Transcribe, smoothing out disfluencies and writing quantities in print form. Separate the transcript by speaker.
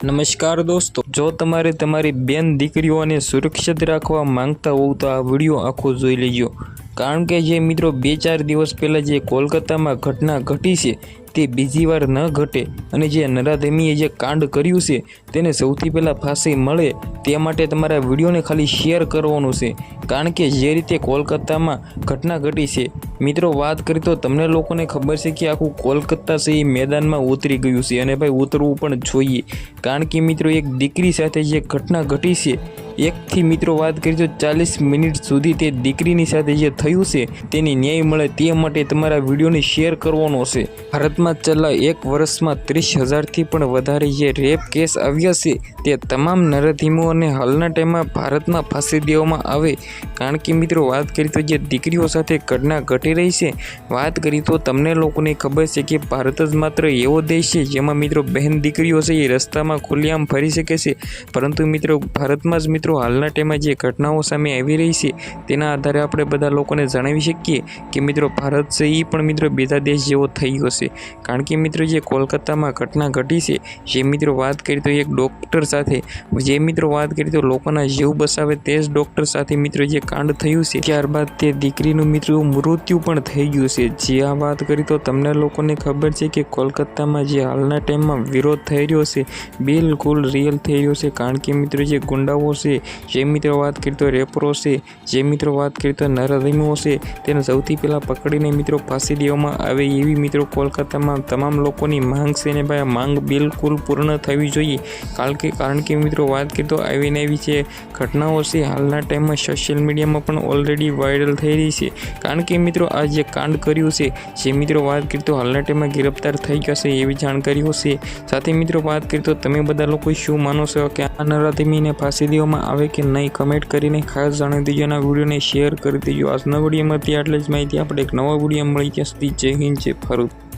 Speaker 1: નમસ્કાર દોસ્તો, જો તમારે તમારી બેન દીકરીઓને સુરક્ષિત રાખવા માંગતા હોવ તો આ વિડીયો આખો જોઈ લેજો। કારણ કે જે મિત્રો 2-4 દિવસ પહેલાં જે કોલકાતામાં ઘટના ઘટી છે તે બીજી વાર ન ઘટે અને જે નરાધમીએ જે કાંડ કર્યું છે તેને સૌથી પહેલાં ફાંસી મળે તે માટે તમારા વિડીયોને ખાલી શેર કરવાનું છે। કારણ કે જે રીતે કોલકાતામાં ઘટના ઘટી છે મિત્રો, વાત કરી તો તમને લોકોને ખબર છે કે આખું કોલકાતા છે એ મેદાનમાં ઉતરી ગયું છે અને ભાઈ ઉતરવું પણ જોઈએ। કારણ કે મિત્રો એક દીકરી સાથે જે ઘટના ઘટી છે, એકથી મિત્રો વાત કરી તો 40 મિનિટ સુધી તે દીકરીની સાથે જે થયું છે તેની ન્યાય મળે તે માટે તમારા વિડીયોને શેર કરવાનો છે। ભારતમાં છેલ્લા 1 વર્ષમાં 30,000થી પણ વધારે જે રેપ કેસ આવ્યા છે તે તમામ નરાધીમોને હાલના ટાઈમમાં ભારતમાં ફાંસી દેવામાં આવે। કારણ કે મિત્રો વાત કરી તો જે દીકરીઓ સાથે ઘટના ઘટી રહી છે, વાત કરી તો તમને લોકોને ખબર છે કે ભારત જ માત્ર એવો દેશ છે જેમાં મિત્રો બહેન દીકરીઓ છે એ રસ્તામાં ખુલ્લેઆમ ફરી શકે છે। પરંતુ મિત્રો ભારતમાં જ મિત્રો હાલના ટાઈમમાં જે ઘટનાઓ સામે આવી રહી છે તેના આધારે આપણે બધા લોકોને જણાવી શકીએ કે મિત્રો ભારત છે એ પણ મિત્રો બીજા દેશ જેવો થઈ ગયો છે। કારણ કે મિત્રો જે કોલકાતામાં ઘટના ઘટી છે, જે મિત્રો વાત કરી તો એક ડૉક્ટર સાથે, જે મિત્રો વાત કરી તો લોકોના જીવ બચાવે તે જ ડૉક્ટર સાથે મિત્રો જે કાંડ થયું છે, ત્યારબાદ તે દીકરીનું મિત્રો મૃત્યુ પણ થઈ ગયું છે। જે આ વાત કરી તો તમને લોકોને ખબર છે કે કોલકાતામાં જે હાલના ટાઈમમાં વિરોધ થઈ રહ્યો છે બિલકુલ રિયલ થઈ રહ્યો છે। કારણ કે મિત્રો જે ગુંડાઓ છે, જે મિત્રો વાત કરી તો રેપરો છે, જે મિત્રો વાત કરી તો નરાધીમો છે, તેને સૌથી પહેલાં પકડીને મિત્રો ફાંસી દેવામાં આવે એવી મિત્રો કોલકાતામાં તમામ લોકોની માંગ છે ને ભાઈ આ માંગ બિલકુલ પૂર્ણ થવી જોઈએ। કારણ કે મિત્રો વાત કરી તો આવીને આવી જે ઘટનાઓ છે હાલના ટાઈમમાં સોશિયલ મીડિયામાં પણ ઓલરેડી વાયરલ થઈ રહી છે। કારણ કે મિત્રો આ જે કાંડ કર્યું છે, જે મિત્રો વાત કરી તો હાલના ટાઈમમાં ગિરફ્તાર થઈ ગયા છે એવી જાણકારીઓ છે। સાથે મિત્રો વાત કરી તો તમે બધા લોકો શું માનો છો કે આ નરાધમીને ફાંસી દેવામાં આવે કે નહીં, કમેન્ટ કરીને ખાસ જણાવી દેજો અને વિડીયોને શેર કરી દેજો। આજના વિડીયોમાંથી આટલી જ માહિતી, આપણે એક નવા વિડીયો મળી ત્યાં સુધી જય હિન્દ, જય ભારત।